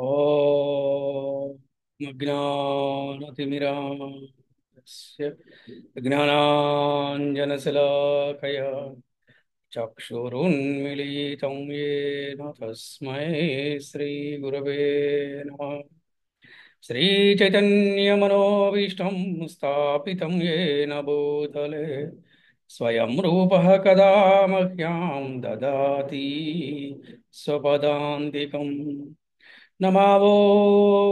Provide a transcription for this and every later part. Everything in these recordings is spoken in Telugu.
ఓం అజ్ఞానతిమిరాంధస్య జ్ఞానాంజనశలాకయా చక్షురున్మిళితం యేన తస్మై శ్రీగురవే నమః. శ్రీచైతన్యమనోభీష్టం స్థాపితం యేన భూతలే స్వయం రూపः కదా మహ్యాం దదాతి స్వపదాంతికం. నమావో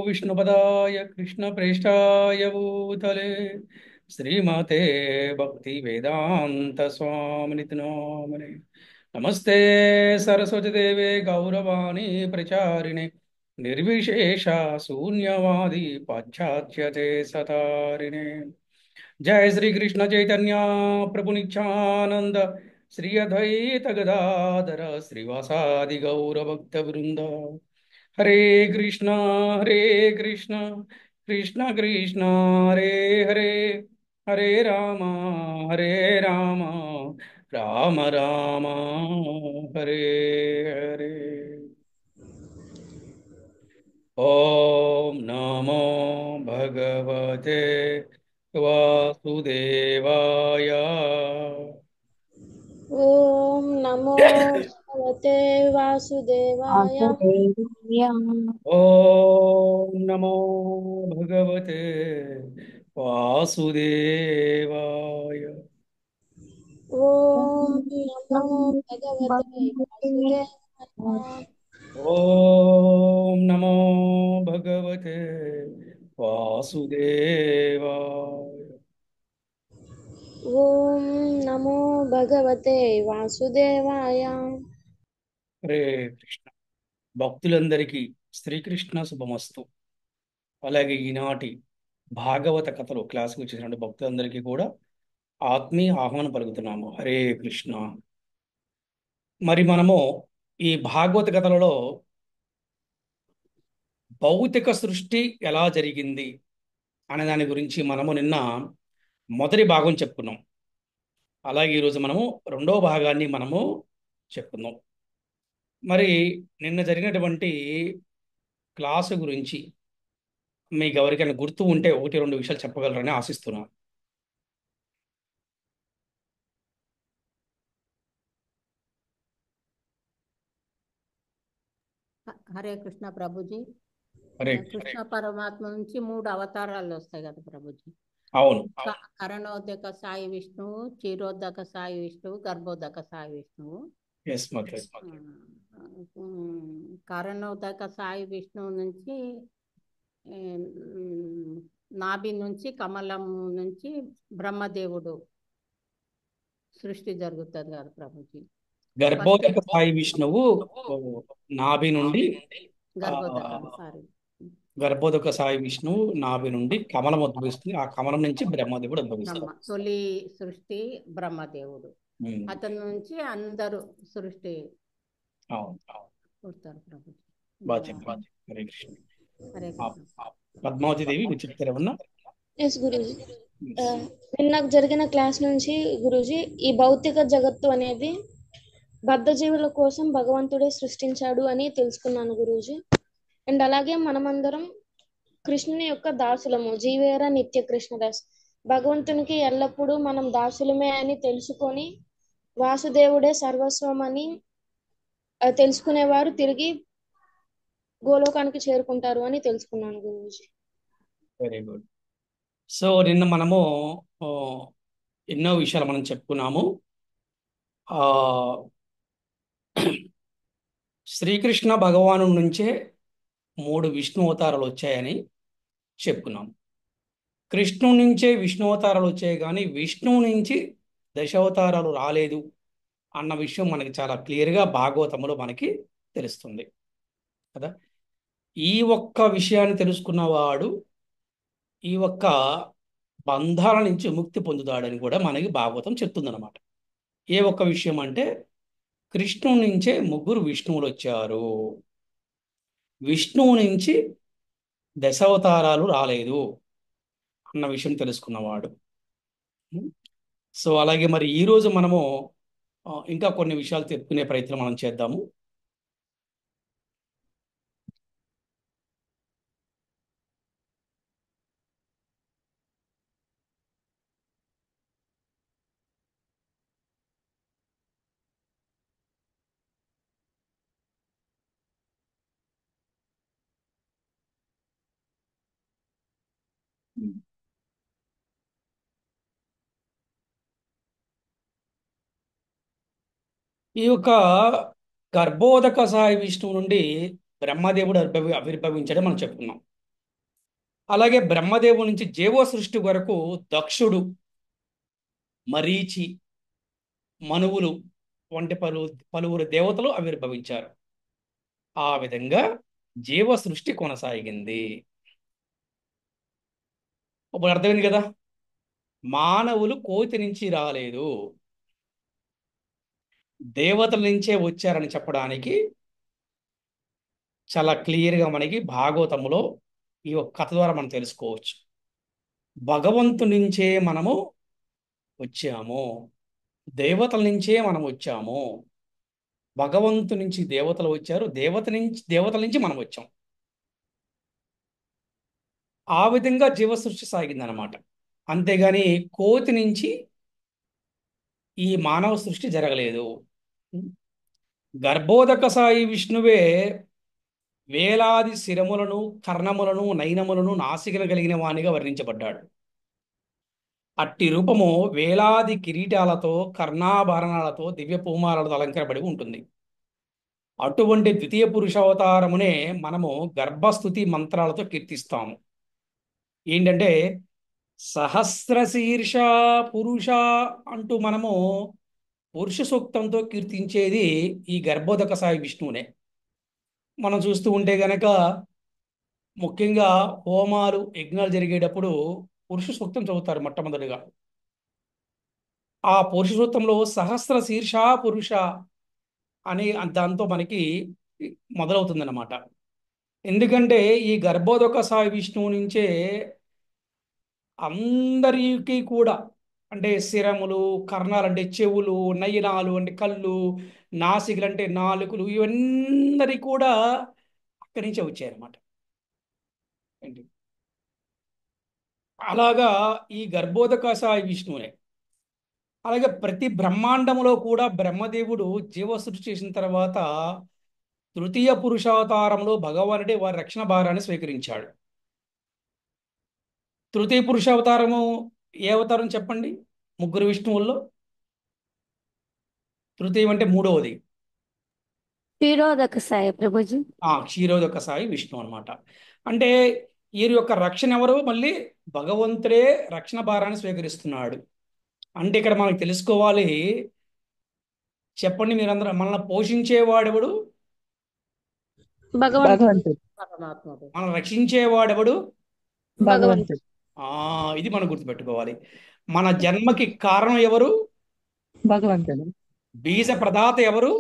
విష్ణుపదాయ కృష్ణప్రేష్టాయ భూతలే శ్రీమతే భక్తి వేదాంత స్వామినితి నామనే. నమస్తే సరస్వతి దేవే గౌరవాణి ప్రచారిణే నిర్విశేష శూన్యవాది పాశ్చాత్య సతారిణే. जय श्री कृष्ण चैतन्य प्रभु नित्यानंद श्री अद्वैत गदाधर श्रीवासादि गौर भक्त वृंद. हरे कृष्णा कृष्ण कृष्ण हरे हरे, हरे हरे राम राम राम हरे हरे. ओम नमो भगवते वासुदेवाय. ओम नमो भगवते वासुदेवाय। वासुदेवाय ओम नमो भगवते वासुदेवाय. ओम नमो भगवते वासुदेवाय। ओम नमो भगवते वासुदेवाय. ओम नमो भगवते वासुदेवाय। हरे कृष्ण. భక్తులందరికీ శ్రీకృష్ణ శుభమస్తు. అలాగే ఈనాటి భాగవత కథలు క్లాసుకు వచ్చినటువంటి భక్తులందరికీ కూడా ఆత్మీయ ఆహ్వానం పలుకుతున్నాము. హరే కృష్ణ. మరి మనము ఈ భాగవత కథలలో భౌతిక సృష్టి ఎలా జరిగింది అనే దాని గురించి మనము నిన్న మొదటి భాగం చెప్పుకున్నాం. అలాగే ఈరోజు మనము రెండవ భాగాన్ని మనము చెప్పుకుందాం. మరి నిన్న జరిగినటువంటి క్లాసు గురించి మీకు ఎవరికైనా గుర్తు ఉంటే ఒకటి రెండు విషయాలు చెప్పగలరని ఆశిస్తున్నాను. హరే కృష్ణ ప్రభుజీ. హరే కృష్ణ పరమాత్మ నుంచి 3 అవతారాలు వస్తాయి కదా ప్రభుజీ. అవును. కరణోదక సాయి విష్ణువు, క్షీరోదక సాయి విష్ణువు, గర్భోదక సాయి విష్ణువు. Yes mother. కరణోదక సాయి విష్ణువు నుంచి నాభి నుంచి కమలం నుంచి బ్రహ్మదేవుడు సృష్టి జరుగుతుంది కదా ప్రభుజీ. గర్భోదక సాయి విష్ణువు నాభి నుండి గర్భోదక సాయి విష్ణువు నాభి నుండి కమలం ఉద్భవిస్తుంది. ఆ కమలం నుంచి బ్రహ్మదేవుడు ఉద్భవిస్తాడు. తొలి సృష్టి బ్రహ్మదేవుడు. అతని నుంచి అందరూ సృష్టి పుడతారు ప్రభుజీ. హరే కృష్ణ. హరే కృష్ణ. పద్మావతి దేవి మీరు చెప్తారా ఉన్నా? ఎస్ గురూజీ. నిన్న జరిగిన క్లాస్ నుంచి గురూజీ ఈ భౌతిక జగత్తు అనేది బద్ధజీవుల కోసం భగవంతుడే సృష్టించాడు అని తెలుసుకున్నాను గురూజీ. అండ్ అలాగే మనమందరం కృష్ణుని యొక్క దాసులము, జీవేర నిత్య కృష్ణదాస్. భగవంతునికి ఎల్లప్పుడూ మనం దాసులమే అని తెలుసుకొని వాసుదేవుడే సర్వస్వం అని తెలుసుకునేవారు తిరిగి గోలోకానికి చేరుకుంటారు అని తెలుసుకున్నాను గురూజీ. Very good. సో నిన్న మనము ఎన్నో విషయాలు మనం చెప్పుకున్నాము. శ్రీకృష్ణ భగవాను నుంచే 3 విష్ణు అవతారాలు వచ్చాయని చెప్పుకున్నాం. కృష్ణుడి నుంచే విష్ణు అవతారాలు వచ్చాయి, కానీ విష్ణువు నుంచి దశావతారాలు రాలేదు అన్న విషయం మనకి చాలా క్లియర్గా భాగవతంలో మనకి తెలుస్తుంది కదా. ఈ ఒక్క విషయాన్ని తెలుసుకున్నవాడు ఈ ఒక్క బంధాల నుంచి ముక్తి పొందుతాడని కూడా మనకి భాగవతం చెప్తుందన్నమాట. ఏ ఒక్క విషయం అంటే కృష్ణుడి నుంచే 3 విష్ణువులు వచ్చారు, విష్ణువు నుంచి దశావతారాలు రాలేదు అన్న విషయం తెలుసుకున్నవాడు. సో అలాగే మరి ఈరోజు మనము ఇంకా కొన్ని విషయాలు తెలుసుకునే ప్రయత్నం మనం చేద్దాము. ఈ యొక్క గర్భోదక సాయి విష్ణువు నుండి బ్రహ్మదేవుడు ఆవిర్భవించడం మనం చెప్పుకున్నాం. అలాగే బ్రహ్మదేవుడి నుంచి జీవ సృష్టి వరకు దక్షుడు, మరీచి, మనువులు వంటి పలువురు దేవతలు ఆవిర్భవించారు. ఆ విధంగా జీవ సృష్టి కొనసాగింది. ఇప్పుడు అర్థమైంది కదా, మానవులు కోతి నుంచి రాలేదు, దేవతల నుంచే వచ్చారని చెప్పడానికి చాలా క్లియర్గా మనకి భాగవతంలో ఈ ఒక కథ ద్వారా మనం తెలుసుకోవచ్చు. భగవంతుడి నుంచే మనము వచ్చాము, దేవతల నుంచే మనం వచ్చాము, భగవంతు నుంచి దేవతలు వచ్చారు, దేవతల నుంచి మనం వచ్చాం. ఆ విధంగా జీవ సృష్టి సాగిందనమాట. అంతేగాని కోతి నుంచి ఈ మానవ సృష్టి జరగలేదు. గర్భోదక సాయి విష్ణువే వేలాది శిరములను, కర్ణములను, నయనములను, నాసికలు కలిగిన వానిగా వర్ణించబడ్డాడు. అట్టి రూపము వేలాది కిరీటాలతో, కర్ణాభరణాలతో, దివ్య పూమాలతో అలంకరపడి ఉంటుంది. అటువంటి ద్వితీయ పురుషావతారమునే మనము గర్భస్థుతి మంత్రాలతో కీర్తిస్తాము. ఏంటంటే సహస్రశీర్ష పురుష అంటూ మనము పురుష సూక్తంతో కీర్తించేది ఈ గర్భోదక సాయి విష్ణువునే. మనం చూస్తూ ఉంటే గనక ముఖ్యంగా హోమాలు, యజ్ఞాలు జరిగేటప్పుడు పురుష సూక్తం చదువుతారు మొట్టమొదటిగా. ఆ పురుష సూక్తంలో సహస్ర శీర్ష పురుష అని దాంతో మనకి మొదలవుతుందన్నమాట. ఎందుకంటే ఈ గర్భోదక సాయి విష్ణువు నుంచే అందరికీ కూడా, అంటే శిరములు, కర్ణాలు అంటే చెవులు, నయనాలు అంటే కళ్ళు, నాసికలు అంటే నాలుకలు, ఇవన్నీ కూడా అక్కడి నుంచే వచ్చాయన్నమాట. ఏంటి అలాగా ఈ గర్భోదక సాయి విష్ణువునే. అలాగే ప్రతి బ్రహ్మాండములో కూడా బ్రహ్మదేవుడు జీవ సృష్టి చేసిన తర్వాత తృతీయ పురుషావతారంలో భగవానుడే వారి రక్షణ భారాన్ని స్వీకరించాడు. తృతీయ పురుషావతారము ఏ అవతారం చెప్పండి ముగ్గురు విష్ణువుల్లో? తృతీయం అంటే మూడవది. క్షీరోదక సాయి ప్రభుజీ. క్షీరోదక సాయి విష్ణు అన్నమాట. అంటే వీరి యొక్క రక్షణ ఎవరు? మళ్ళీ భగవంతుడే రక్షణ భారాన్ని స్వీకరిస్తున్నాడు. అంటే ఇక్కడ మనకు తెలుసుకోవాలి, చెప్పండి మీరందరూ, మనల్ని పోషించేవాడెవడు? భగవంతుడు. పరమాత్ముడు. మనల్ని రక్షించేవాడెవడు? భగవంతుడు. ఇది మనం గుర్తుపెట్టుకోవాలి. మన జన్మకి కారణం ఎవరు? భగవంతుడు. బీజ ప్రదాత ఎవరు?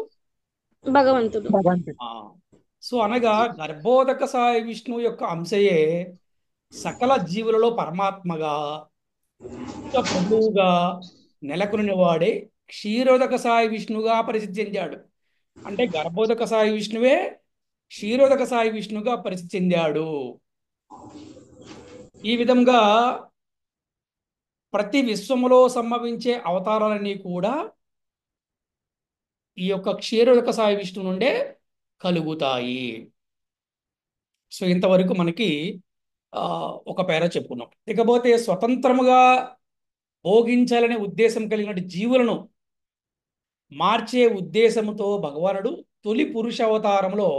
భగవంతుడు. భగవంతుడు. సో అనగా గర్భోదక సాయి విష్ణువు యొక్క అంశయే సకల జీవులలో పరమాత్మగా, ప్రభువుగా నెలకొనిన వాడే క్షీరోదక సాయి విష్ణువుగా పరిస్థితి చెందాడు. అంటే గర్భోదక సాయి విష్ణువే క్షీరోదక సాయి విష్ణువుగా పరిస్థితి చెందాడు. ఈ విధంగా ప్రతి విశ్వములో సంభవించే అవతారాలన్నీ కూడా ఈ యొక్క క్షీరోదక సాయి విష్ణువు నుండే కలుగుతాయి. సో ఇంతవరకు మనకి ఒక పేర చెప్పుకున్నాం. ఇకపోతే స్వతంత్రముగా భోగించాలనే ఉద్దేశం కలిగిన జీవులను మార్చే ఉద్దేశంతో భగవానుడు తొలి పురుష అవతారంలో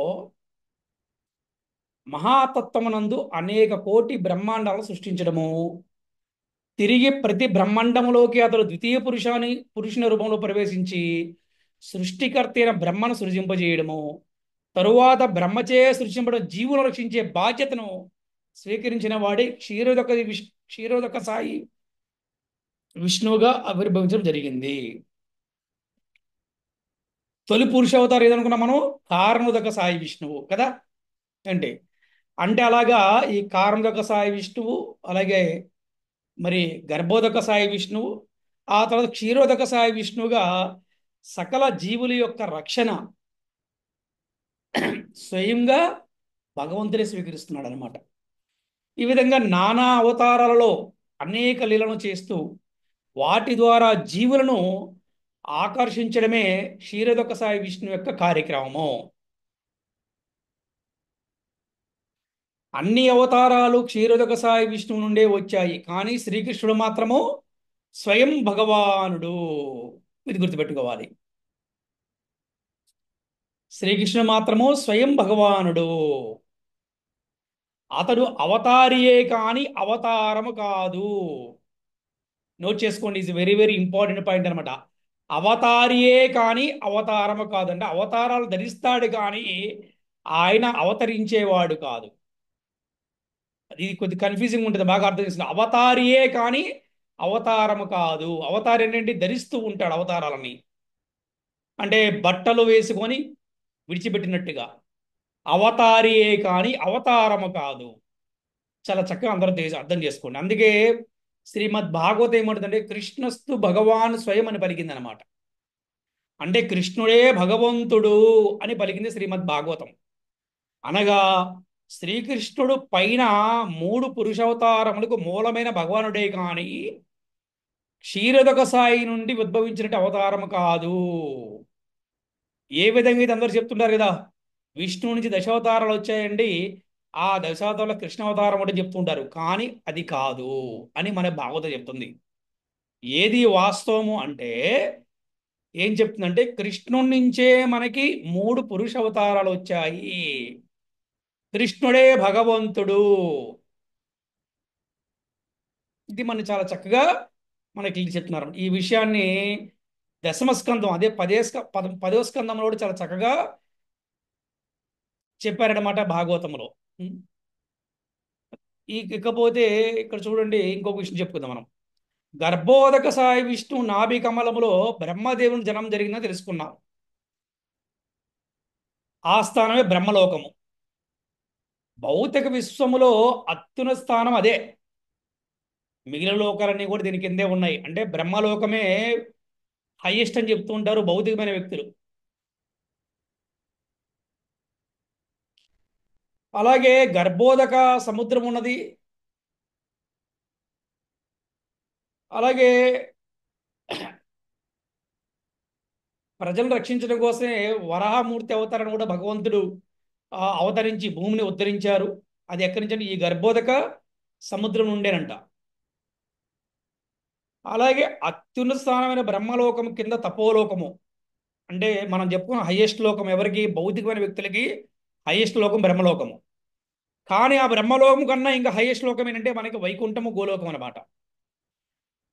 మహాతత్వమునందు అనేక కోటి బ్రహ్మాండాలను సృష్టించడము, తిరిగి ప్రతి బ్రహ్మాండములోకి అతడు ద్వితీయ పురుషుని రూపంలో ప్రవేశించి సృష్టికర్త అయిన బ్రహ్మను సృజింపజేయడము, తరువాత బ్రహ్మచే సృష్టింపడం జీవులను రక్షించే బాధ్యతను స్వీకరించిన వాడే క్షీరోదక సాయి విష్ణువుగా ఆవిర్భవించడం జరిగింది. తొలి పురుష అవతారం ఏదనుకున్నాం మనం? కారణోదక సాయి విష్ణువు కదా. అంటే అలాగా ఈ కారణోదక సాయి విష్ణువు, అలాగే మరి గర్భోదక సాయి విష్ణువు, ఆ తర్వాత క్షీరోదక సాయి విష్ణువుగా సకల జీవుల యొక్క రక్షణ స్వయంగా భగవంతుడే స్వీకరిస్తున్నాడు అనమాట. ఈ విధంగా నానా అవతారాలలో అనేక లీలను చేస్తూ వాటి ద్వారా జీవులను ఆకర్షించడమే క్షీరోదక సాయి విష్ణు యొక్క కార్యక్రమము. అన్ని అవతారాలు క్షీరోదక సాయి విష్ణువు నుండే వచ్చాయి, కానీ శ్రీకృష్ణుడు మాత్రము స్వయం భగవానుడు. ఇది గుర్తుపెట్టుకోవాలి. శ్రీకృష్ణుడు మాత్రము స్వయం భగవానుడు. అతడు అవతారియే కాని అవతారము కాదు. నోట్ చేసుకోండి, is very very important point అనమాట. అవతారియే కానీ అవతారము కాదు అంటే అవతారాలు ధరిస్తాడు కానీ ఆయన అవతరించేవాడు కాదు. ఇది కొద్ది కన్ఫ్యూజింగ్ ఉంటుంది, బాగా అర్థం చేసుకోండి. అవతారియే కానీ అవతారము కాదు. అవతారం ఏంటంటే ధరిస్తూ ఉంటాడు అవతారాలని, అంటే బట్టలు వేసుకొని విడిచిపెట్టినట్టుగా. అవతారియే కానీ అవతారము కాదు. చాలా చక్కగా అందరూ అర్థం చేసుకోండి. అందుకే శ్రీమద్ భాగవతం ఏమంటుందంటే కృష్ణస్తు భగవాన్ స్వయం అని పలికింది అనమాట. అంటే కృష్ణుడే భగవంతుడు అని పలికింది శ్రీమద్ భాగవతం. అనగా శ్రీకృష్ణుడు పైన 3 పురుషావతారములకు మూలమైన భగవానుడే కానీ క్షీరదక సాయి నుండి ఉద్భవించినట్టు అవతారం కాదు. ఏ విధంగా ఇది అందరూ చెప్తుంటారు కదా, విష్ణువు నుంచి దశావతారాలు వచ్చాయండి, ఆ దశావతారంలో కృష్ణ అవతారం అంటే చెప్తుంటారు, కానీ అది కాదు అని మన భాగవతం చెప్తుంది. ఏది వాస్తవము అంటే ఏం చెప్తుందంటే కృష్ణుడి నుంచే మనకి 3 పురుష అవతారాలు వచ్చాయి, కృష్ణుడే భగవంతుడు. ఇది మనం చాలా చక్కగా మనకి చెప్తున్నారు. ఈ విషయాన్ని దశమ స్కందం, అదే 10వ స్కందంలో కూడా చాలా చక్కగా చెప్పారనమాట భాగవతంలో. ఇకపోతే ఇక్కడ చూడండి, ఇంకొక విషయం చెప్పుకుందాం మనం. గర్భోదక సాయి విష్ణు నాభి కమలములో బ్రహ్మదేవుని జనం జరిగిందని తెలుసుకున్నాం. ఆ స్థానమే బ్రహ్మలోకము. భౌతిక విశ్వములో అత్యున్న స్థానం అదే. మిగిలిన లోకాలన్నీ కూడా దీని కిందే ఉన్నాయి. అంటే బ్రహ్మలోకమే హైయెస్ట్ అని చెప్తూ ఉంటారు భౌతికమైన వ్యక్తులు. అలాగే గర్భోదక సముద్రం ఉన్నది. అలాగే ప్రజలను రక్షించడం కోసమే వరాహమూర్తి అవతారాన్ని కూడా భగవంతుడు అవతరించి భూమిని ఉద్ధరించారు. అది ఎక్కడి నుంచి అంటే ఈ గర్భోదక సముద్రం నుండేనంట. అలాగే అత్యున్నత స్థానమైన బ్రహ్మలోకం కింద తపోలోకము, అంటే మనం చెప్పుకున్న హైయెస్ట్ లోకం ఎవరికి, భౌతికమైన వ్యక్తులకి హైయెస్ట్ లోకం బ్రహ్మలోకము. కానీ ఆ బ్రహ్మలోకం కన్నా ఇంకా హైయెస్ట్ లోకం ఏంటంటే మనకి వైకుంఠము గోలోకం అనమాట.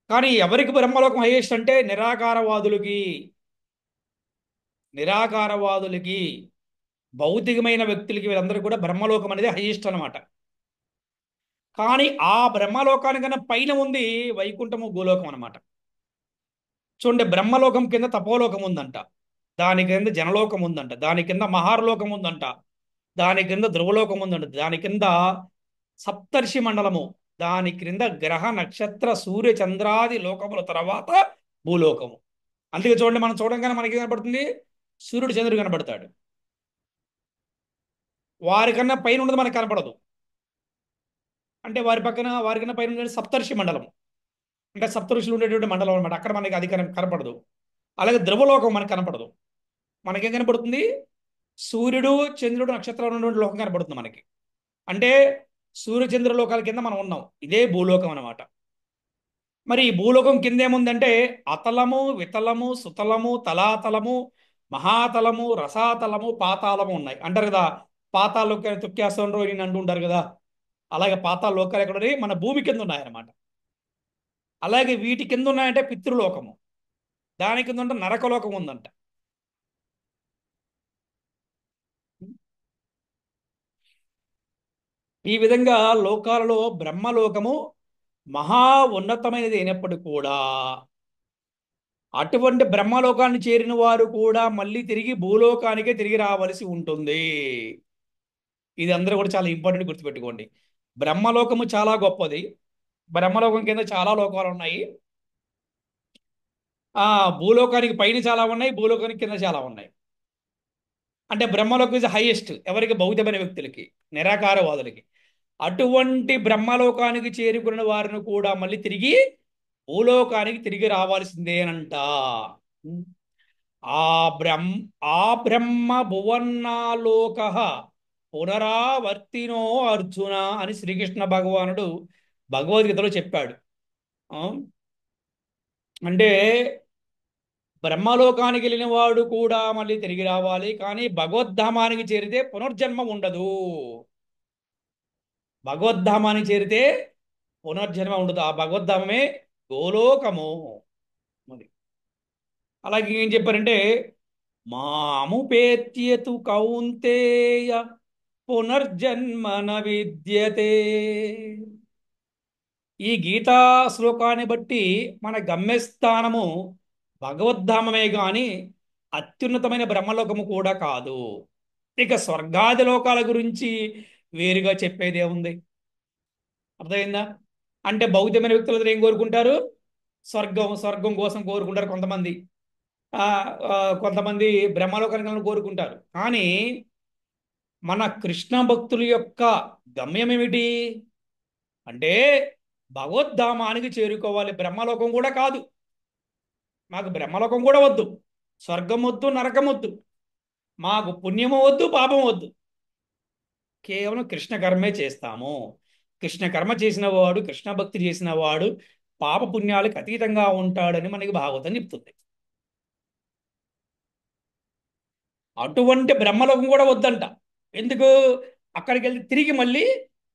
కానీ ఎవరికి బ్రహ్మలోకం హైయెస్ట్ అంటే నిరాకారవాదులకి భౌతికమైన వ్యక్తులకి, వీళ్ళందరూ కూడా బ్రహ్మలోకం అనేది హైయెస్ట్ అనమాట. కానీ ఆ బ్రహ్మలోకానికన్నా పైన ఉంది వైకుంఠము గోలోకం అనమాట. చూడండి, బ్రహ్మలోకం కింద తపోలోకం ఉందంట, దాని కింద జనలోకం ఉందంట, దాని కింద మహార్లోకం ఉందంట, దాని కింద ధ్రువలోకం ఉందంట, దాని కింద సప్తర్షి మండలము, దాని క్రింద గ్రహ నక్షత్ర సూర్య చంద్రాది లోకముల తర్వాత భూలోకము. అందుకే చూడండి, మనం చూడంగానే మనకి కనపడుతుంది, సూర్యుడు చంద్రుడు కనపడతాడు. వారికన్నా పైన ఉన్నది మనకు కనపడదు. అంటే వారికన్నా పైన ఉండేది సప్తర్షి మండలం, అంటే సప్తఋషులు ఉండేటువంటి మండలం అనమాట. అక్కడ మనకి అది కనపడదు. అలాగే ధ్రువలోకం మనకు కనపడదు. మనకేం కనపడుతుంది? సూర్యుడు చంద్రుడు నక్షత్రాలు ఉన్నటువంటి లోకం కనపడుతుంది మనకి. అంటే సూర్యచంద్ర లోకాల కింద మనం ఉన్నాం. ఇదే భూలోకం అనమాట. మరి ఈ భూలోకం కింద ఏముందంటే అతలము, వితలము, సుతలము, తలాతలము, మహాతలము, రసాతలము, పాతాళము ఉన్నాయి అంటారు కదా. పాతాళ లోకాలు తొక్కేస్తుండ్రు అని అంటుంటారు కదా. అలాగే పాతాళ లోకాలు ఎక్కడ ఉన్నాయి? మన భూమి కింద ఉన్నాయన్నమాట. అలాగే వీటి కింద ఉన్నాయంటే పితృలోకము, దాని కింద ఉంటే నరకలోకం ఉందంట. ఈ విధంగా లోకాలలో బ్రహ్మలోకము మహా ఉన్నతమైనది అయినప్పటికీ కూడా అటువంటి బ్రహ్మలోకాన్ని చేరిన వారు కూడా మళ్ళీ తిరిగి భూలోకానికే తిరిగి రావలసి ఉంటుంది. ఇది అందరూ కూడా చాలా ఇంపార్టెంట్ గుర్తుపెట్టుకోండి. బ్రహ్మలోకము చాలా గొప్పది. బ్రహ్మలోకం కింద చాలా లోకాలు ఉన్నాయి. భూలోకానికి పైన చాలా ఉన్నాయి, భూలోకానికి కింద చాలా ఉన్నాయి. అంటే బ్రహ్మలోకం ఇస్ హైయెస్ట్ ఎవరికి? భౌతికమైన వ్యక్తులకి, నిరాకారవాదులకి. అటువంటి బ్రహ్మలోకానికి చేరుకున్న వారిని కూడా మళ్ళీ తిరిగి భూలోకానికి తిరిగి రావాల్సిందేనంట. ఆ బ్రహ్మ భువన్నాలోక పునరావర్తినో అర్జున అని శ్రీకృష్ణ భగవానుడు భగవద్గీతలో చెప్పాడు. ఆ, అంటే బ్రహ్మలోకానికి వెళ్ళిన వాడు కూడా మళ్ళీ తిరిగి రావాలి, కానీ భగవద్ధామానికి చేరితే పునర్జన్మ ఉండదు. భగవద్ధామానికి చేరితే పునర్జన్మ ఉండదు. ఆ భగవద్ధామమే గోలోకము. మరి అలాగే ఏం చెప్పారంటే, మాముపేత్యతు కౌంతేయ పునర్జన్మ న విద్యతే. ఈ గీతా శ్లోకాన్ని బట్టి మన గమ్యస్థానము భగవద్ధామమే గాని అత్యున్నతమైన బ్రహ్మలోకము కూడా కాదు. ఇక స్వర్గాది లోకాల గురించి వేరుగా చెప్పేదే ఉంది. అర్థమైందా? అంటే భౌతికమైన వ్యక్తులు ఏం కోరుకుంటారు? స్వర్గం స్వర్గం కోసం కోరుకుంటారు కొంతమంది. ఆ, ఆ, కొంతమంది బ్రహ్మలోకాలను కోరుకుంటారు. కానీ మన కృష్ణ భక్తుల యొక్క గమ్యం ఏమిటి అంటే భగవద్ధామానికి చేరుకోవాలి. బ్రహ్మలోకం కూడా కాదు. మాకు బ్రహ్మలోకం కూడా వద్దు, స్వర్గం వద్దు, నరకం వద్దు, మాకు పుణ్యము వద్దు, పాపం వద్దు. కేవలం కృష్ణ కర్మే చేస్తాము. కృష్ణ కర్మ చేసిన వాడు, కృష్ణ భక్తి చేసిన వాడు పాప పుణ్యాలకు అతీతంగా ఉంటాడని మనకి భాగవతం చెప్తుంది. అటువంటి బ్రహ్మలోకం కూడా వద్దంట. ఎందుకు? అక్కడికి వెళ్ళి తిరిగి మళ్ళీ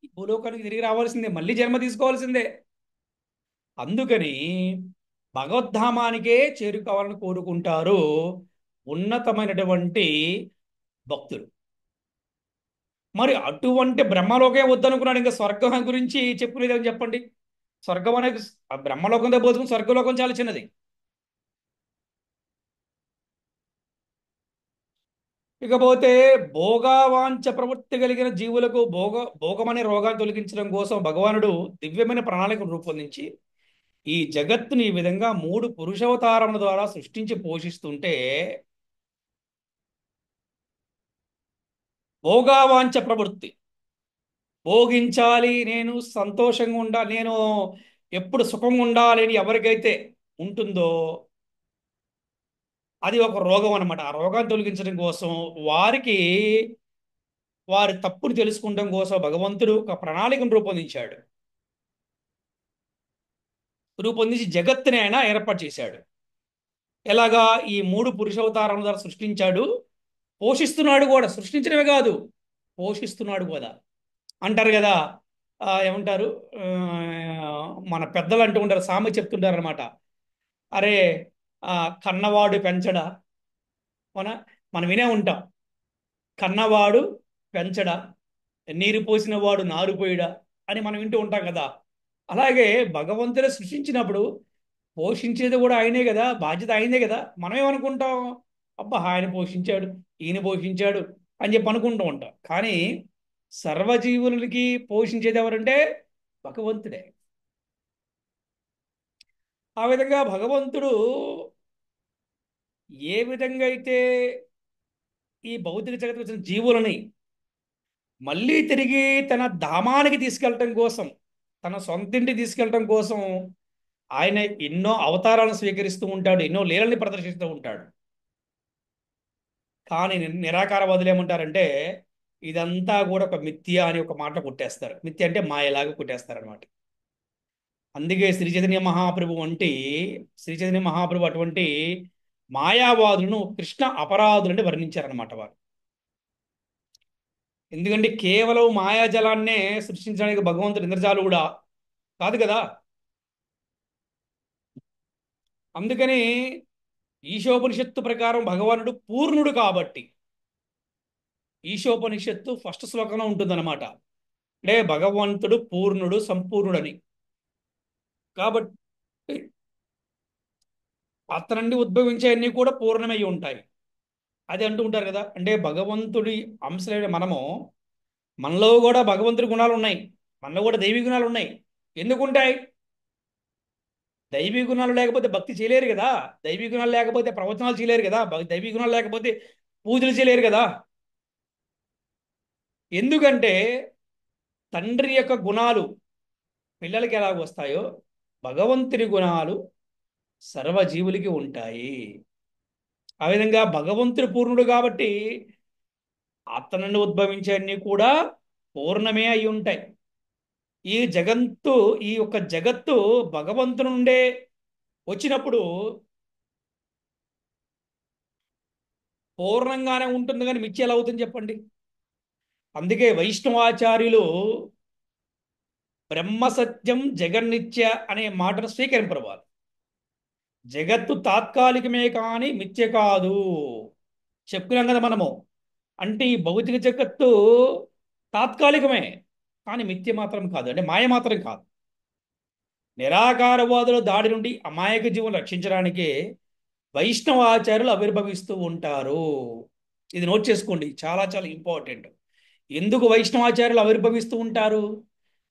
ఈ భూలోకానికి తిరిగి రావాల్సిందే, మళ్ళీ జన్మ తీసుకోవాల్సిందే. అందుకని భగవద్ధామానికే చేరుకోవాలని కోరుకుంటారు ఉన్నతమైనటువంటి భక్తులు. మరి అటువంటి బ్రహ్మలోకే వద్దనుకున్నాడు, ఇంకా స్వర్గం గురించి చెప్పుకునేదని చెప్పండి. స్వర్గం అనే బ్రహ్మలోకంతో పోల్చుకుని స్వర్గలోకం చాలా చిన్నది. ఇకపోతే భోగావాంఛ ప్రవృత్తి కలిగిన జీవులకు భోగమనే రోగాన్ని తొలగించడం కోసం భగవానుడు దివ్యమైన ప్రణాళికను రూపొందించి ఈ జగత్తుని ఈ విధంగా 3 పురుషావతారముల ద్వారా సృష్టించి పోషిస్తుంటే, భోగావాంఛ ప్రవృత్తి, భోగించాలి, నేను సంతోషంగా ఉండాలి, నేను ఎప్పుడు సుఖంగా ఉండాలి అని ఎవరికైతే ఉంటుందో అది ఒక రోగం అన్నమాట. ఆ రోగాన్ని తొలగించడం కోసం వారికి వారి తప్పును తెలుసుకోవడం కోసం భగవంతుడు ఒక ప్రణాళికను రూపొందించి జగత్తుని ఆయన ఏర్పాటు చేశాడు. ఎలాగా? ఈ 3 పురుషావతారాల ద్వారా సృష్టించాడు, పోషిస్తున్నాడు కూడా. సృష్టించడమే కాదు, పోషిస్తున్నాడు కూడా. అంటారు కదా, ఏమంటారు, మన పెద్దలు అంటూ ఉంటారు, సామెత చెప్తుంటారు అనమాట. అరే, కన్నవాడు పెంచడా, మన మనం వినే ఉంటాం. కన్నవాడు పెంచడా, నీరు పోసిన వాడు నారు పోయడా అని మనం వింటూ ఉంటాం కదా. అలాగే భగవంతుడు సృష్టించినప్పుడు పోషించేది కూడా ఆయనే కదా, బాధ్యత ఆయనే కదా. మనం ఏమనుకుంటాం? అబ్బా, ఆయన పోషించాడు, ఈయన పోషించాడు అని చెప్పి అనుకుంటూ ఉంటాం. కానీ సర్వజీవులకి పోషించేది ఎవరంటే భగవంతుడే. ఆ విధంగా భగవంతుడు ఏ విధంగా అయితే ఈ భౌతిక జగత్తుకు వచ్చిన జీవులని మళ్ళీ తిరిగి తన ధామానికి తీసుకెళ్ళటం కోసం, తన సొంతింటికి తీసుకెళ్ళటం కోసం ఆయన ఎన్నో అవతారాలను స్వీకరిస్తూ ఉంటాడు, ఎన్నో లీలల్ని ప్రదర్శిస్తూ ఉంటాడు. కానీ నిరాకారవాదులు ఏమంటారంటే ఇదంతా కూడా ఒక మిథ్య అని ఒక మాట కొట్టేస్తారు. మిథ్య అంటే మాయలాగా కొట్టేస్తారు అనమాట. అందుకే శ్రీ చైతన్య మహాప్రభు అటువంటి మాయావాదులను కృష్ణ అపరాధులని వర్ణించారనమాట వారు. ఎందుకంటే కేవలం మాయాజలాన్నే సృష్టించడానికి భగవంతుడు ఇంద్రజాలు కూడా కాదు కదా. అందుకని ఈశోపనిషత్తు ప్రకారం భగవానుడు పూర్ణుడు కాబట్టి, ఈశోపనిషత్తు ఫస్ట్ శ్లోకంలో ఉంటుందన్నమాట. అంటే భగవంతుడు పూర్ణుడు, సంపూర్ణుడని. కాబట్టి అతని నుండి ఉద్భవించే అన్ని కూడా పూర్ణమై ఉంటాయి. అది అంటూ ఉంటారు కదా. అంటే భగవంతుడి అంశలైన మనలో కూడా భగవంతుడి గుణాలు ఉన్నాయి, మనలో కూడా దైవీ గుణాలు ఉన్నాయి. ఎందుకుంటాయి? దైవీ గుణాలు లేకపోతే భక్తి చేయలేరు కదా, దైవీ గుణాలు లేకపోతే ప్రవచనాలు చేయలేరు కదా, దైవీ గుణాలు లేకపోతే పూజలు చేయలేరు కదా. ఎందుకంటే తండ్రి యొక్క గుణాలు పిల్లలకి ఎలా వస్తాయో భగవంతుని గుణాలు సర్వజీవులకి ఉంటాయి. ఆ విధంగా భగవంతుడు పూర్ణుడు కాబట్టి అతని నుండి ఉద్భవించే అన్ని కూడా పూర్ణమే అయి ఉంటాయి. ఈ జగత్తు ఈ యొక్క జగత్తు భగవంతుని నుండే వచ్చినప్పుడు పూర్ణంగానే ఉంటుంది, కానీ మిథ్య ఎలా అవుతుంది చెప్పండి? అందుకే వైష్ణవాచార్యులు బ్రహ్మ సత్యం జగన్నిత్య అనే మాటను స్వీకరింపవాలి. జగత్తు తాత్కాలికమే కానీ మిథ్య కాదు చెప్పుకున్నాం కదా మనము. అంటే ఈ భౌతిక జగత్తు తాత్కాలికమే కానీ మిథ్య మాత్రం కాదు, అంటే మాయ మాత్రం కాదు. నిరాకారవాదుల దాడి నుండి అమాయక జీవులను రక్షించడానికే వైష్ణవాచార్యులు ఆవిర్భవిస్తూ ఉంటారు. ఇది నోట్ చేసుకోండి, చాలా చాలా ఇంపార్టెంట్. ఎందుకు వైష్ణవాచార్యులు ఆవిర్భవిస్తూ ఉంటారు?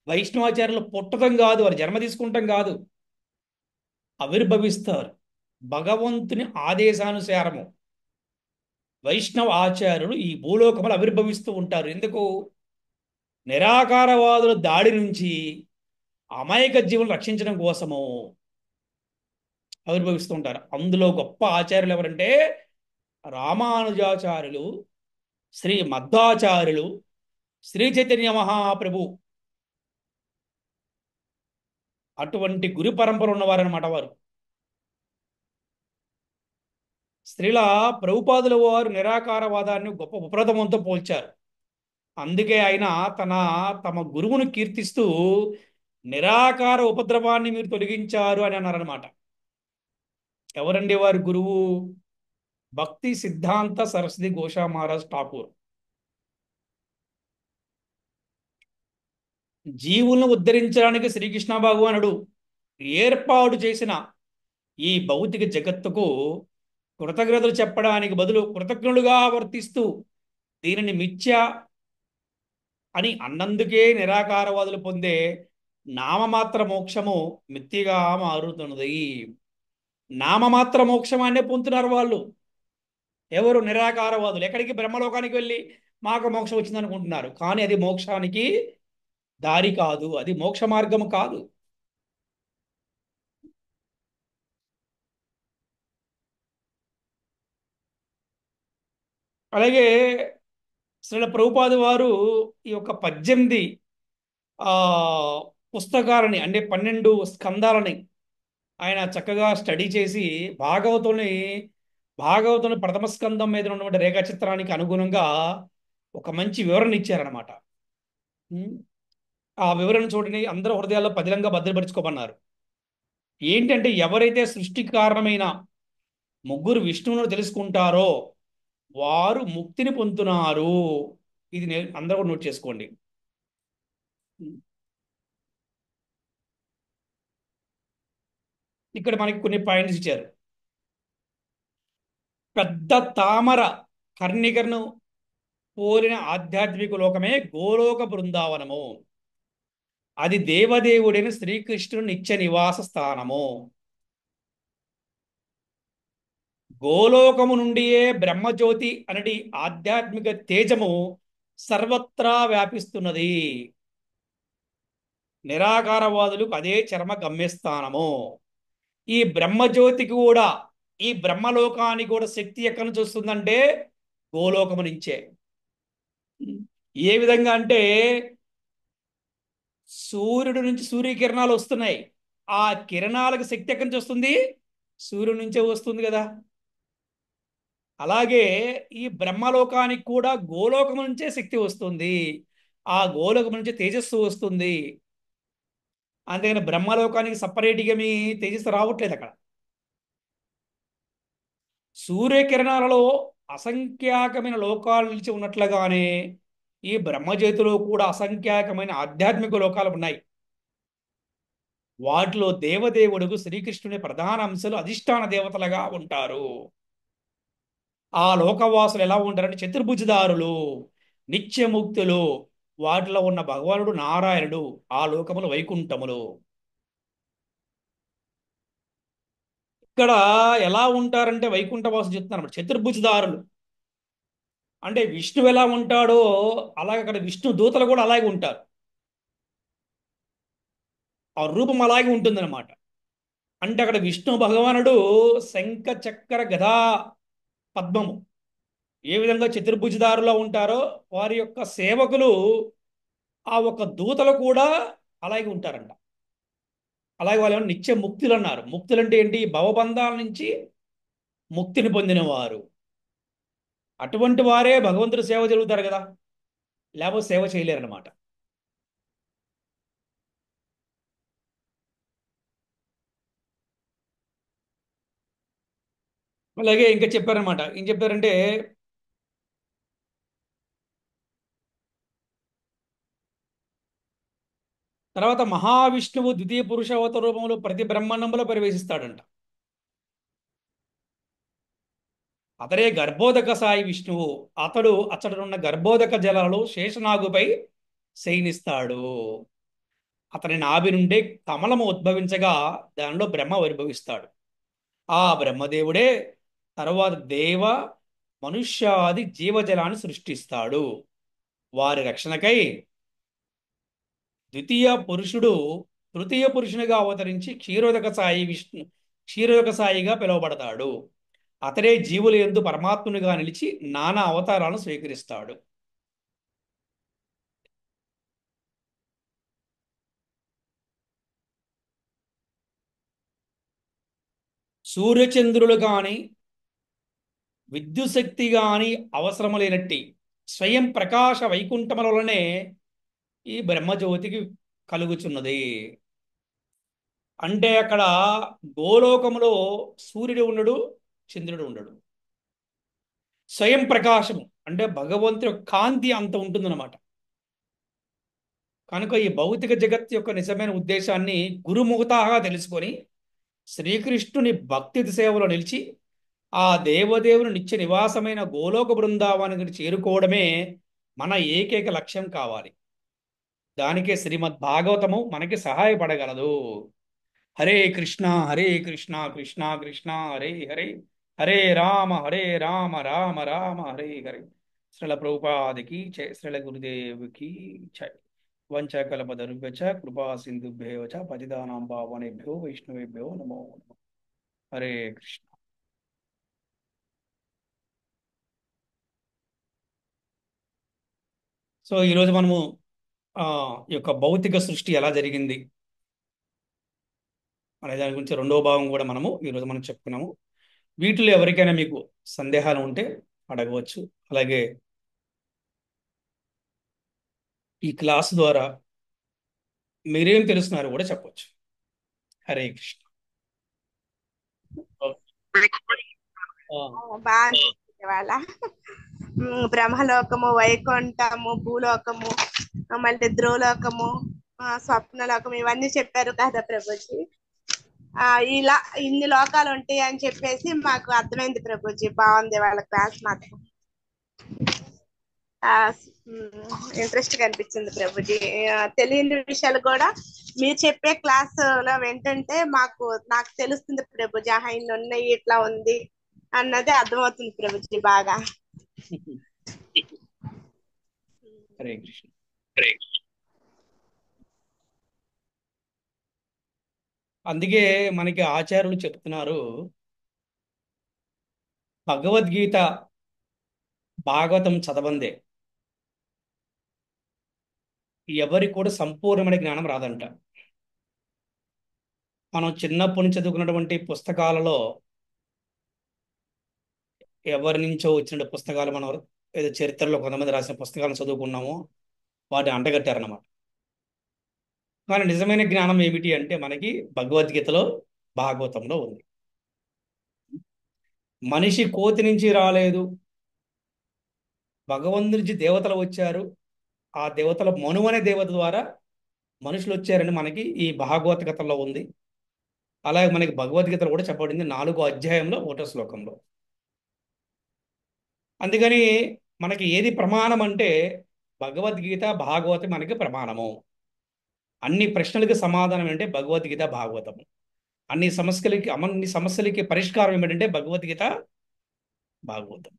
వైష్ణవాచార్యులు పుట్టడం కాదు, వారు జన్మ తీసుకుంటాం కాదు, ఆవిర్భవిస్తారు. భగవంతుని ఆదేశానుసారము వైష్ణవ ఆచార్యులు ఈ భూలోకములు ఆవిర్భవిస్తూ ఉంటారు. ఎందుకు? నిరాకారవాదుల దాడి నుంచి అమాయక జీవులను రక్షించడం కోసము ఆవిర్భవిస్తూ ఉంటారు. అందులో గొప్ప ఆచార్యులు ఎవరంటే రామానుజాచార్యులు, శ్రీ మధ్వాచార్యులు, శ్రీ చైతన్య మహాప్రభు. అటువంటి గురు పరంపర ఉన్నవారనమాట వారు. శ్రీల ప్రభుపాదుల వారు నిరాకారవాదాన్ని గొప్ప ఉపరథమంతో పోల్చారు. అందుకే ఆయన తమ గురువును కీర్తిస్తూ నిరాకార ఉపద్రవాన్ని మీరు తొలగించారు అని అన్నారనమాట. ఎవరండి వారి గురువు? భక్తి సిద్ధాంత సరస్వతి గోషా మహారాజ్ ఠాకూర్. జీవులను ఉద్ధరించడానికి శ్రీకృష్ణ భగవానుడు ఏర్పాటు చేసిన ఈ భౌతిక జగత్తుకు కృతజ్ఞతలు చెప్పడానికి బదులు కృతజ్ఞులుగా వర్తిస్తూ దీనిని మిథ్య అని అన్నందుకే నిరాకారవాదులు పొందే నామమాత్ర మోక్షము మిథ్యగా మారుతున్నది. నామమాత్ర మోక్షమాన్నే పొందుతున్నారు వాళ్ళు. ఎవరు? నిరాకారవాదులు. ఎక్కడికి? బ్రహ్మలోకానికి వెళ్ళి మాకు మోక్షం వచ్చింది అనుకుంటున్నారు, కానీ అది మోక్షానికి దారి కాదు, అది మోక్ష మార్గము కాదు. అలాగే శ్రీల ప్రభుపాద వారు ఈ యొక్క 18 ఆ పుస్తకాలని, అంటే 12 స్కందాలని ఆయన చక్కగా స్టడీ చేసి భాగవతుని ప్రథమ స్కందం మీద ఉన్నటువంటి రేఖాచిత్రానికి అనుగుణంగా ఒక మంచి వివరణ ఇచ్చారనమాట. ఆ వివరణ చూడని అందరూ హృదయాల్లో పదిలంగా భద్రపరుచుకోమన్నారు. ఏంటంటే ఎవరైతే సృష్టికి కారణమైన ముగ్గురు విష్ణువును తెలుసుకుంటారో వారు ముక్తిని పొందుతున్నారు. ఇది అందరూ కూడా నోట్ చేసుకోండి. ఇక్కడ మనకి కొన్ని పాయింట్స్ ఇచ్చారు. పెద్ద తామర కర్ణికను పోలిన ఆధ్యాత్మిక లోకమే గోలోక బృందావనము. అది దేవదేవుడైన శ్రీకృష్ణుడు నిత్య నివాస స్థానము. గోలోకము నుండియే బ్రహ్మజ్యోతి అనటి ఆధ్యాత్మిక తేజము సర్వత్రా వ్యాపిస్తున్నది. నిరాకారవాదులకు అదే చరమ గమ్యస్థానము. ఈ బ్రహ్మజ్యోతికి కూడా, ఈ బ్రహ్మలోకానికి కూడా శక్తి ఎక్కడి నుంచి వస్తుందంటే గోలోకము నుంచే. ఏ విధంగా అంటే సూర్యుడి నుంచి సూర్యకిరణాలు వస్తున్నాయి, ఆ కిరణాలకు శక్తి ఎక్కడి నుంచి వస్తుంది? సూర్యుడి నుంచే వస్తుంది కదా. అలాగే ఈ బ్రహ్మలోకానికి కూడా గోలోకం నుంచే శక్తి వస్తుంది, ఆ గోలోకం నుంచి తేజస్సు వస్తుంది. అంతేగాని బ్రహ్మలోకానికి సపరేట్గా మీ తేజస్సు రావట్లేదు. అక్కడ సూర్యకిరణాలలో అసంఖ్యాకమైన లోకాలు నిలిచి ఉన్నట్లుగానే ఈ బ్రహ్మజ్యోతిలో కూడా అసంఖ్యాకమైన ఆధ్యాత్మిక లోకాలు ఉన్నాయి. వాటిలో దేవదేవుడుకు శ్రీకృష్ణుని ప్రధాన అంశాలు అధిష్టాన దేవతలుగా ఉంటారు. ఆ లోకవాసులు ఎలా ఉంటారంటే చతుర్భుజదారులు, నిత్యముక్తులు. వాటిలో ఉన్న భగవానుడు నారాయణుడు ఆ లోకములు వైకుంఠములు. ఇక్కడ ఎలా ఉంటారంటే వైకుంఠవాసులు చెప్తున్నారు, చతుర్భుజదారులు అంటే విష్ణువు ఎలా ఉంటాడో అలాగే అక్కడ విష్ణు దూతలు కూడా అలాగే ఉంటారు. ఆ రూపం అలాగే ఉంటుందన్నమాట. అంటే అక్కడ విష్ణు భగవానుడు శంఖ చక్ర గదా పద్మము ఏ విధంగా చతుర్భుజదారులో ఉంటారో వారి యొక్క సేవకులు ఆ ఒక దూతలు కూడా అలాగే ఉంటారంట. అలాగే వాళ్ళు ఏమన్నా నిత్య ముక్తులు అన్నారు. ముక్తులు అంటే ఏంటి? భవబంధాల నుంచి ముక్తిని పొందిన వారు. అటువంటి వారే భగవంతుడి సేవ జరుగుతారు కదా, లేకపోతే సేవ చేయలేరన్నమాట. అలాగే ఇంకా చెప్పారనమాట. ఏం చెప్పారంటే, తర్వాత మహావిష్ణువు ద్వితీయ పురుషావతార రూపంలో ప్రతి బ్రహ్మాండంలో ప్రవేశిస్తాడంట. అతడే గర్భోదక సాయి విష్ణువు. అతడున్న గర్భోదక జలాలు శేషనాగుపై శయనిస్తాడు. అతని నాభి నుండే కమలము ఉద్భవించగా దానిలో బ్రహ్మ ఉద్భవిస్తాడు. ఆ బ్రహ్మదేవుడే తర్వాత దేవ మనుష్యాది జీవజలాన్ని సృష్టిస్తాడు. వారి రక్షణకై ద్వితీయ పురుషుడు తృతీయ పురుషునిగా అవతరించి క్షీరోదక సాయిగా పిలువబడతాడు. అతడే జీవుల యందు పరమాత్మునిగా నిలిచి నానా అవతారాలను స్వీకరిస్తాడు. సూర్యచంద్రులు గాని విద్యుశక్తి గాని అవసరము లేనట్టి స్వయం ప్రకాశ వైకుంఠములనే ఈ బ్రహ్మజ్యోతికి కలుగుచున్నది. అంటే అక్కడ గోలోకములో సూర్యుడు ఉండడు, చంద్రుడు ఉండడు. స్వయం ప్రకాశము అంటే భగవంతుడి యొక్క కాంతి అంత ఉంటుందన్నమాట. కనుక ఈ భౌతిక జగత్ యొక్క నిజమైన ఉద్దేశాన్ని గురుముఖతాగా తెలుసుకొని శ్రీకృష్ణుని భక్తి సేవలో నిలిచి ఆ దేవదేవుని నిత్య నివాసమైన గోలోక బృందావనానికి చేరుకోవడమే మన ఏకైక లక్ష్యం కావాలి. దానికే శ్రీమద్ భాగవతము మనకి సహాయపడగలదు. హరే కృష్ణ కృష్ణ కృష్ణ హరే హరే, హరే రామ రామ రామ హరే హరే. శ్రీల ప్రభుపాదికి జై, శ్రీల గురుదేవికి జై. వంచకల్పతరుభ్యశ్చ కృపా సింధుభ్యో చ పతితానాం పావనేభ్యో వైష్ణవేభ్యో నమో నమః. హరే కృష్ణ. సో ఈరోజు మనము ఈ యొక్క భౌతిక సృష్టి ఎలా జరిగింది అనే దాని గురించి రెండవ భాగం కూడా ఈరోజు మనం చెప్పుకున్నాము. వీటిలో ఎవరికైనా మీకు సందేహాలు ఉంటే అడగవచ్చు. అలాగే ఈ క్లాస్ ద్వారా మీరేం తెలుస్తున్నారు కూడా చెప్పవచ్చు. హరే కృష్ణ. ఆ, బాగా అనిపించింది వాళ్ళ బ్రహ్మలోకము, వైకుంఠము, భూలోకము, మళ్ళీ ధ్రువలోకము, స్వప్నలోకము ఇవన్నీ చెప్పారు కదా ప్రభుజీ. ఇలా ఇన్ని లోకాలు ఉంటాయి అని చెప్పేసి మాకు అర్థమైంది ప్రభుజీ. బాగుంది వాళ్ళ క్లాస్ మాత్రం. ఇంట్రెస్ట్ గా అనిపించింది ప్రభుజీ. తెలియని విషయాలు కూడా మీరు చెప్పే క్లాస్ లో వింటుంటే నాకు తెలుస్తుంది ప్రభుజీ. ఇన్ని ఉన్నాయి, ఇట్లా ఉంది అన్నది అర్థమవుతుంది ప్రభుజీ బాగా. హరే కృష్ణ. అందుకే మనకి ఆచార్యులు చెప్తున్నారు, భగవద్గీత భాగవతం చదవందే ఎవరికి కూడా సంపూర్ణమైన జ్ఞానం రాదంట. మనం చిన్నప్పటి నుంచి చదువుకున్నటువంటి పుస్తకాలలో ఎవరి నుంచో వచ్చిన పుస్తకాలు, మనం ఏదో చరిత్రలో కొంతమంది రాసిన పుస్తకాలను చదువుకున్నామో వాటిని అంటగట్టారన్నమాట. కానీ నిజమైన జ్ఞానం ఏమిటి అంటే మనకి భగవద్గీతలో భాగవతంలో ఉంది. మనిషి కోతి నుంచి రాలేదు, భగవంతుడి నుంచి దేవతలు వచ్చారు, ఆ దేవతల మను అనే దేవత ద్వారా మనుషులు వచ్చారని మనకి ఈ భాగవత కథలో ఉంది. అలాగే మనకి భగవద్గీతలో కూడా చెప్పబడింది 4వ అధ్యాయంలో 1వ శ్లోకంలో. అందుకని మనకి ఏది ప్రమాణం అంటే భగవద్గీత భాగవతం మనకి ప్రమాణము. అన్ని ప్రశ్నలకి సమాధానం ఏంటంటే భగవద్గీత భాగవతము. అన్ని సమస్యలకి పరిష్కారం ఏమిటంటే భగవద్గీత భాగవతం.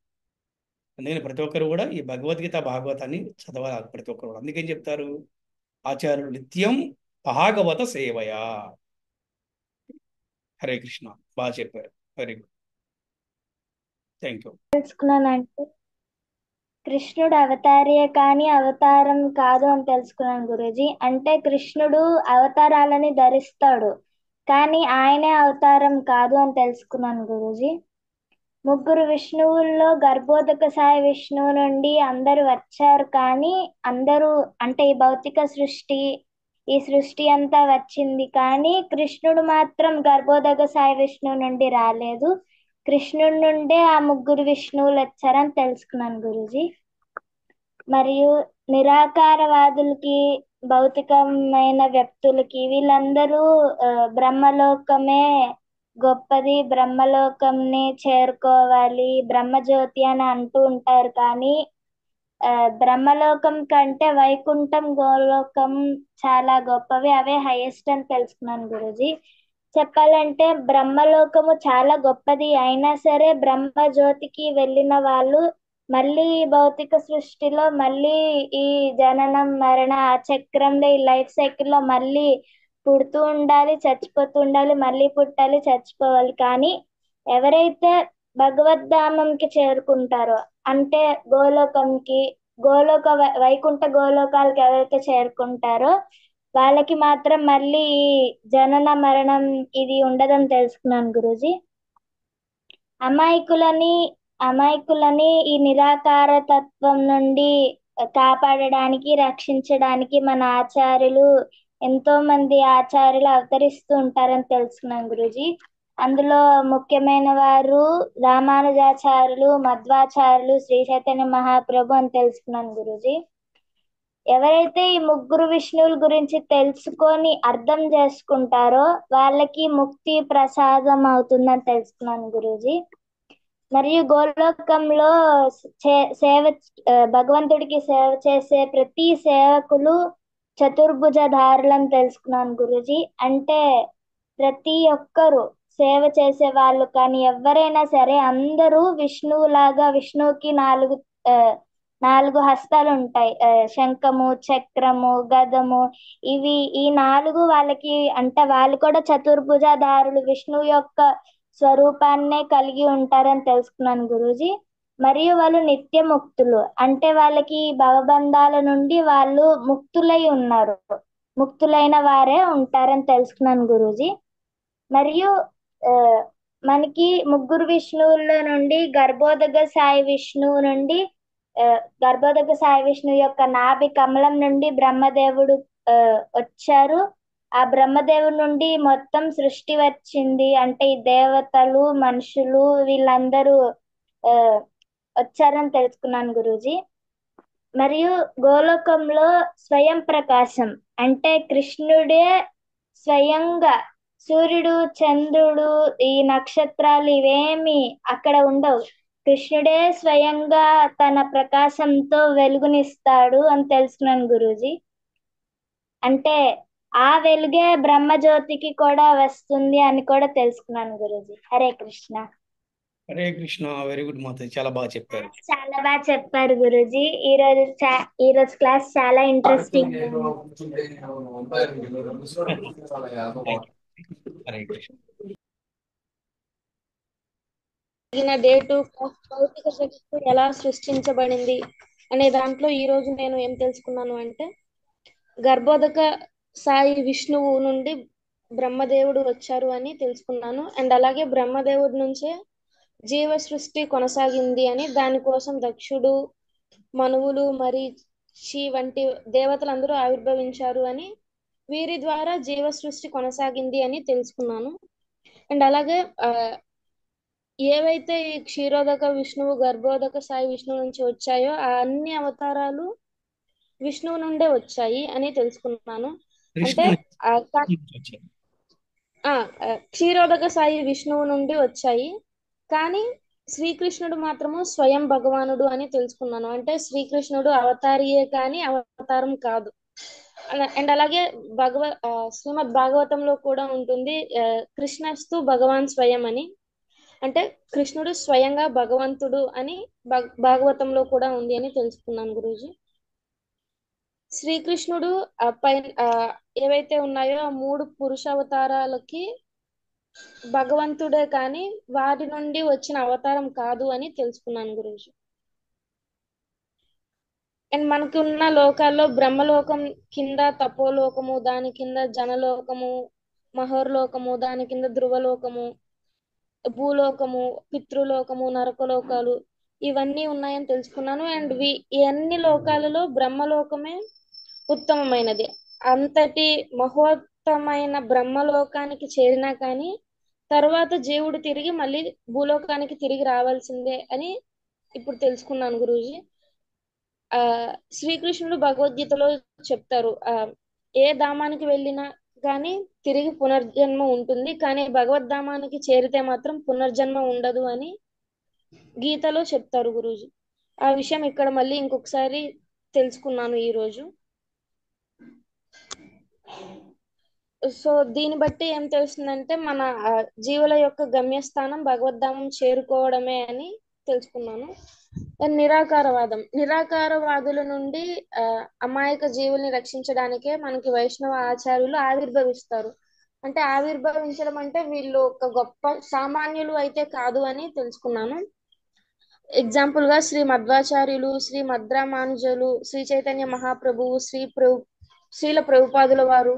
అందుకని ప్రతి ఒక్కరు కూడా ఈ భగవద్గీత భాగవతాన్ని చదవాలి. ప్రతి ఒక్కరు కూడా అందుకేం చెప్తారు ఆచార్యులు, నిత్యం భాగవత సేవయా. హరే కృష్ణ. బాగా చెప్పారు. Very good. Thank you. తెలుసుకున్నానంటే కృష్ణుడు అవతారియే కానీ అవతారం కాదు అని తెలుసుకున్నాను గురూజీ. అంటే కృష్ణుడు అవతారాలని ధరిస్తాడు కానీ ఆయనే అవతారం కాదు అని తెలుసుకున్నాను గురూజీ. ముగ్గురు విష్ణువుల్లో గర్భోదక సాయి విష్ణువు నుండి అందరూ వచ్చారు కానీ అందరూ అంటే ఈ సృష్టి అంతా వచ్చింది కానీ కృష్ణుడు మాత్రం గర్భోదక సాయి విష్ణువు నుండి రాలేదు. కృష్ణుడి నుండే ఆ ముగ్గురు విష్ణువులు వచ్చారని తెలుసుకున్నాను గురూజీ. మరియు నిరాకారవాదులకి భౌతికమైన వ్యక్తులకి వీళ్ళందరూ బ్రహ్మలోకమే గొప్పది, బ్రహ్మలోకంని చేరుకోవాలి, బ్రహ్మజ్యోతి అని అంటూ ఉంటారు కానీ బ్రహ్మలోకం కంటే వైకుంఠం గోలోకం చాలా గొప్పవి, అవే హైయెస్ట్ అని తెలుసుకున్నాను గురూజీ. చెప్పాలంటే బ్రహ్మలోకము చాలా గొప్పది అయినా సరే బ్రహ్మజ్యోతికి వెళ్ళిన వాళ్ళు మళ్ళీ భౌతిక సృష్టిలో మళ్ళీ ఈ జననం మరణ ఆ చక్రంలో ఈ లైఫ్ సైకిల్లో మళ్ళీ పుడుతూ ఉండాలి, చచ్చిపోతూ ఉండాలి, మళ్ళీ పుట్టాలి, చచ్చిపోవాలి. కానీ ఎవరైతే భగవద్ధామంకి చేరుకుంటారో అంటే వైకుంఠ గోలోకాలకి ఎవరైతే చేరుకుంటారో వాళ్ళకి మాత్రం మళ్ళీ ఈ జనన మరణం ఇది ఉండదని తెలుసుకున్నాను గురూజీ. అమాయకులని ఈ నిరాకార తత్వం నుండి కాపాడడానికి రక్షించడానికి మన ఆచార్యులు ఎంతో మంది ఆచార్యులు అవతరిస్తూ ఉంటారని తెలుసుకున్నాను గురూజీ. అందులో ముఖ్యమైన వారు రామానుజాచార్యులు, మధ్వాచార్యులు, శ్రీ చైతన్య మహాప్రభు అని తెలుసుకున్నాను గురూజీ. ఎవరైతే ఈ ముగ్గురు విష్ణువుల గురించి తెలుసుకొని అర్థం చేసుకుంటారో వాళ్ళకి ముక్తి ప్రసాదం అవుతుందని తెలుసుకున్నాను గురూజీ. మరియు గోలోకంలో భగవంతుడికి సేవ చేసే ప్రతి సేవకులు చతుర్భుజధారులని తెలుసుకున్నాను గురూజీ. అంటే ప్రతి ఒక్కరు సేవ చేసే వాళ్ళు కానీ ఎవరైనా సరే అందరూ విష్ణువుకి నాలుగు హస్తాలు ఉంటాయి. శంఖము, చక్రము, గదము, ఈ నాలుగు వాళ్ళకి అంటే వాళ్ళు కూడా చతుర్భుజధారులు విష్ణువు యొక్క స్వరూపాన్నే కలిగి ఉంటారని తెలుసుకున్నాను గురూజీ. మరియు వాళ్ళు నిత్య ముక్తులు అంటే వాళ్ళకి భవబంధాల నుండి వాళ్ళు ముక్తులైన వారే ఉంటారని తెలుసుకున్నాను గురూజీ. మరియు మనకి ముగ్గురు విష్ణువుల నుండి గర్భోదక సాయి విష్ణువు యొక్క నాభి కమలం నుండి బ్రహ్మదేవుడు వచ్చారు. ఆ బ్రహ్మదేవుడి నుండి మొత్తం సృష్టి వచ్చింది. అంటే ఈ దేవతలు, మనుషులు వీళ్ళందరూ వచ్చారని తెలుసుకున్నాను గురూజీ. మరియు గోలోకంలో స్వయం ప్రకాశం అంటే కృష్ణుడే స్వయంగా, సూర్యుడు, చంద్రుడు, ఈ నక్షత్రాలు ఇవేమి అక్కడ ఉండవు. కృష్ణుడే స్వయంగా తన ప్రకాశంతో వెలుగునిస్తాడు అని తెలుసుకున్నాను గురూజీ. అంటే ఆ వెలుగే బ్రహ్మజ్యోతికి కూడా వస్తుంది అని కూడా తెలుసుకున్నాను గురూజీ. హరే కృష్ణ. హరే కృష్ణ. వెరీ గుడ్ మాత, చాలా బాగా చెప్పారు. చాలా బాగా చెప్పారు గురూజీ. ఈ రోజు క్లాస్ చాలా ఇంట్రెస్టింగ్. హరే కృష్ణ. డేటు భౌతిక జగత్తు ఎలా సృష్టించబడింది అనే దాంట్లో ఈ రోజు నేను ఏం తెలుసుకున్నాను అంటే గర్భోదక సాయి విష్ణువు నుండి బ్రహ్మదేవుడు వచ్చారు అని తెలుసుకున్నాను. అండ్ అలాగే బ్రహ్మదేవుడి నుంచే జీవ సృష్టి కొనసాగింది అని, దానికోసం దక్షుడు, మనువులు, మరీచి వంటి దేవతలందరూ ఆవిర్భవించారు అని, వీరి ద్వారా జీవ సృష్టి కొనసాగింది అని తెలుసుకున్నాను. అండ్ అలాగే ఏవైతే ఈ క్షీరోదక విష్ణువు, గర్భోదక సాయి విష్ణువు నుంచి వచ్చాయో ఆ అన్ని అవతారాలు విష్ణువు నుండే వచ్చాయి అని తెలుసుకున్నాను. అంటే క్షీరోదక సాయి విష్ణువు నుండి వచ్చాయి కానీ శ్రీకృష్ణుడు మాత్రము స్వయం భగవానుడు అని తెలుసుకున్నాను. అంటే శ్రీకృష్ణుడు అవతారియే కానీ అవతారం కాదు. అండ్ అలాగే శ్రీమద్ భాగవతంలో కూడా ఉంటుంది కృష్ణస్తు భగవాన్ స్వయం అని. అంటే కృష్ణుడు స్వయంగా భగవంతుడు అని భాగవతంలో కూడా ఉంది అని తెలుసుకున్నాను గురూజీ. శ్రీకృష్ణుడు ఏవైతే ఉన్నాయో ఆ 3 పురుష అవతారాలకి భగవంతుడే కానీ వాటి నుండి వచ్చిన అవతారం కాదు అని తెలుసుకున్నాను గురూజీ. అండ్ మనకి ఉన్న లోకాల్లో బ్రహ్మలోకం కింద తపోలోకము, దాని కింద జనలోకము, మహర్లోకము, దాని కింద ధ్రువలోకము, భూలోకము, పితృలోకము, నరకలోకాలు ఇవన్నీ ఉన్నాయని తెలుసుకున్నాను. అండ్ ఈ అన్ని లోకాలలో బ్రహ్మలోకమే ఉత్తమమైనది. అంతటి మహోత్తమైన బ్రహ్మలోకానికి చేరినా కానీ తర్వాత జీవుడు తిరిగి మళ్ళీ భూలోకానికి తిరిగి రావాల్సిందే అని ఇప్పుడు తెలుసుకున్నాను గురూజీ. ఆ శ్రీకృష్ణుడు భగవద్గీతలో చెప్తారు, ఏ ధామానికి వెళ్ళినా కానీ తిరిగి పునర్జన్మ ఉంటుంది, కానీ భగవద్ధామానికి చేరితే మాత్రం పునర్జన్మ ఉండదు అని గీతలో చెప్తారు గురూజీ. ఆ విషయం ఇక్కడ మళ్ళీ ఇంకొకసారి తెలుసుకున్నాను ఈ రోజు. సో దీన్ని బట్టి ఏం తెలుస్తుందంటే మన జీవుల యొక్క గమ్యస్థానం భగవద్ధామం చేరుకోవడమే అని తెలుసుకున్నాను. నిరాకారవాదుల నుండి అమాయక జీవుల్ని రక్షించడానికే మనకి వైష్ణవ ఆచార్యులు ఆవిర్భవిస్తారు. అంటే ఆవిర్భవించడం అంటే వీళ్ళు ఒక గొప్ప సామాన్యులు అయితే కాదు అని తెలుసుకున్నాను. ఎగ్జాంపుల్ గా శ్రీ మధ్వాచార్యులు, శ్రీ మద్రామానుజులు, శ్రీ చైతన్య మహాప్రభువు, శ్రీల ప్రభుపాదుల వారు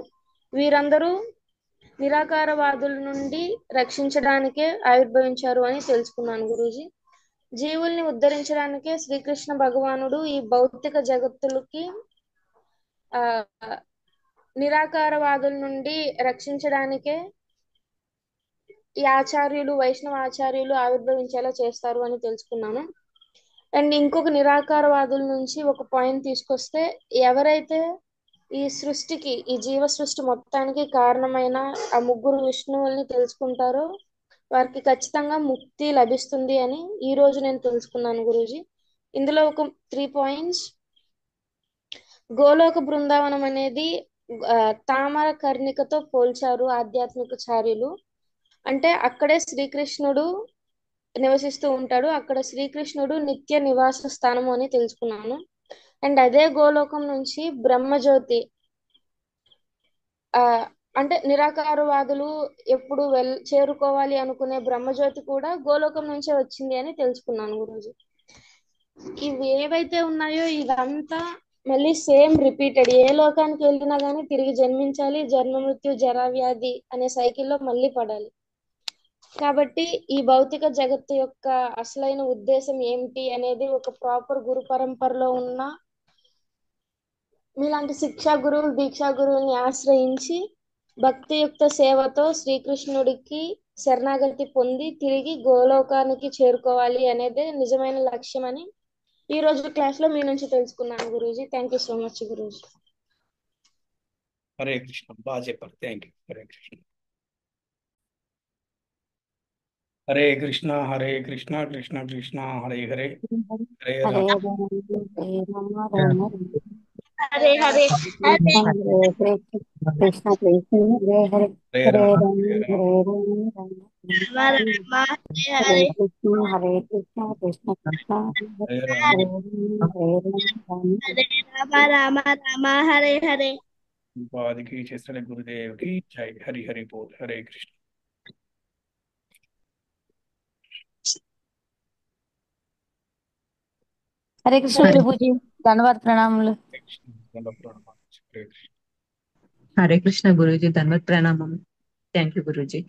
వీరందరూ నిరాకారవాదుల నుండి రక్షించడానికే ఆవిర్భవించారు అని తెలుసుకున్నాను గురూజీ. జీవుల్ని ఉద్ధరించడానికే శ్రీకృష్ణ భగవానుడు ఈ భౌతిక జగత్తులకి నిరాకారవాదుల నుండి రక్షించడానికే ఈ ఆచార్యులు, వైష్ణవ ఆచార్యులు ఆవిర్భవించేలా చేస్తారు అని తెలుసుకున్నాను. అండ్ ఇంకొక నిరాకారవాదుల నుంచి ఒక పాయింట్ తీసుకొస్తే, ఎవరైతే ఈ సృష్టికి, ఈ జీవ సృష్టి మొత్తానికి కారణమైన ఆ ముగ్గురు విష్ణువుల్ని తెలుసుకుంటారో వారికి ఖచ్చితంగా ముక్తి లభిస్తుంది అని ఈ రోజు నేను తెలుసుకున్నాను గురూజీ. ఇందులో ఒక 3 పాయింట్స్. గోలోక బృందావనం అనేది తామర కర్ణికతో పోల్చారు ఆధ్యాత్మికచార్యులు. అంటే అక్కడే శ్రీకృష్ణుడు నివసిస్తూ ఉంటాడు, అక్కడ శ్రీకృష్ణుడు నిత్య నివాస స్థానము అని తెలుసుకున్నాను. అండ్ అదే గోలోకం నుంచి బ్రహ్మజ్యోతి, అంటే నిరాకారవాదులు ఎప్పుడు చేరుకోవాలి అనుకునే బ్రహ్మజ్యోతి కూడా గోలోకం నుంచే వచ్చింది అని తెలుసుకున్నాను గురూజీ. ఇవి ఏవైతే ఉన్నాయో ఇదంతా మళ్ళీ సేమ్ రిపీటెడ్, ఏ లోకానికి వెళ్ళినా కానీ తిరిగి జన్మించాలి, జన్మ మృత్యు జరా వ్యాధి అనే సైకిల్లో మళ్ళీ పడాలి. కాబట్టి ఈ భౌతిక జగత్తు యొక్క అసలైన ఉద్దేశం ఏమిటి అనేది ఒక ప్రాపర్ గురు పరంపరలో ఉన్న మీలాంటి శిక్షా గురువులు, దీక్షా గురువుల్ని ఆశ్రయించి భక్తియుక్త సేవతో శ్రీకృష్ణుడికి శరణాగతి పొంది తిరిగి గోలోకానికి చేరుకోవాలి అనేదే నిజమైన లక్ష్యం అని ఈ రోజు క్లాస్ లో మీ నుంచి తెలుసుకున్నాను గురూజీ. థ్యాంక్ యూ సో మచ్ గురూజీ. హరే కృష్ణ, బాగా చెప్పారు. Thank you. హరే కృష్ణ. హరే కృష్ణ హరే కృష్ణ కృష్ణ కృష్ణ హరే హరే, హరే హరే రామ. రామ రామ హరే హరే హరే హరే కృష్ణ కృష్ణ హరే హరే, హరే హరే రామ రామ హరే రామ, హరే రామ రామ రామ రామ రామ హరే హరే హరే కృష్ణ కృష్ణ కృష్ణ హరే హరే హరే, రామ. హరే రామ హరే రామ హరే రామ రామ రామ హరే హరే. ఉపాధికి చేసిన గురుదేవ్కి జై. హరి హరి బోల్. హరే కృష్ణ. హరే కృష్ణ ప్రభుజీ, ధన్యవాద ప్రణామములు. హరే కృష్ణ. దండ ప్రణామాలు. హరే కృష్ణ. హరే కృష్ణ గురూజీ, ధన్వత్ ప్రణామం. Thank you Guruji.